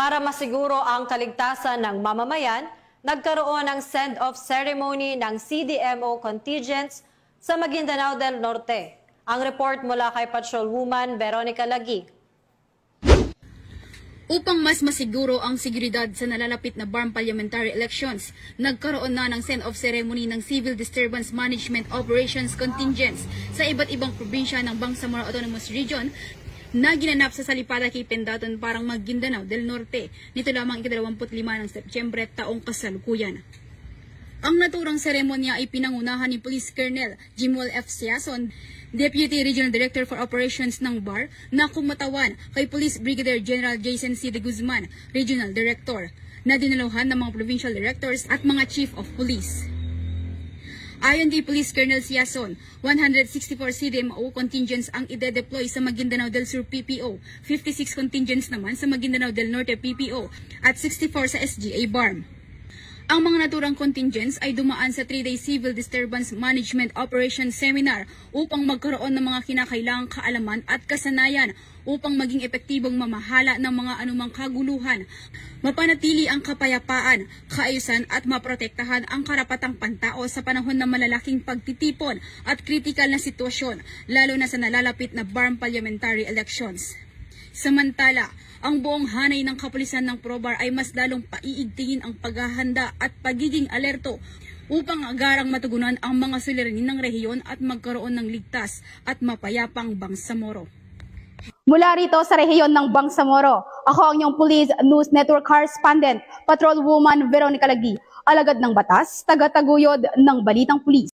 Para masiguro ang kaligtasan ng mamamayan, nagkaroon ng send-off ceremony ng CDMO contingents sa Maguindanao del Norte. Ang report mula kay Patrolwoman Veronica Lagi. Upang mas masiguro ang seguridad sa nalalapit na BARM parliamentary elections, nagkaroon na ng send-off ceremony ng Civil Disturbance Management Operations Contingents sa iba't ibang probinsya ng Bangsamoro Autonomous Region na ginanap sa Salipada kay Pendaton parang Maguindanao del Norte nito lamang ika-25 ng Setyembre taong kasalukuyan. Ang naturang seremonya ay pinangunahan ni Police Colonel Jimwell F. Siason, Deputy Regional Director for Operations ng BAR, na kumatawan kay Police Brigadier General Jason C. de Guzman, Regional Director, na dinaluhan ng mga Provincial Directors at mga Chief of Police. Ayon kay Police Colonel Siason, 164 CDMO contingents ang ide-deploy sa Maguindanao del Sur PPO, 56 contingents naman sa Maguindanao del Norte PPO, at 64 sa SGA BARM. Ang mga naturang contingents ay dumaan sa 3-day Civil Disturbance Management Operation Seminar upang magkaroon ng mga kinakailangang kaalaman at kasanayan upang maging epektibong mamahala ng mga anumang kaguluhan, mapanatili ang kapayapaan, kaayusan at maprotektahan ang karapatang pantao sa panahon ng malalaking pagtitipon at kritikal na sitwasyon, lalo na sa nalalapit na BARM parliamentary elections. Samantala, ang buong hanay ng kapulisan ng PROBAR ay mas lalong paiigtingin ang paghahanda at pagiging alerto upang agarang matugunan ang mga suliranin ng rehiyon at magkaroon ng ligtas at mapayapang Bangsamoro. Mula rito sa rehiyon ng Bangsamoro, ako ang inyong Police News Network Correspondent, Patrolwoman Veronica Lagi, alagad ng batas, taga-taguyod ng Balitang Pulis.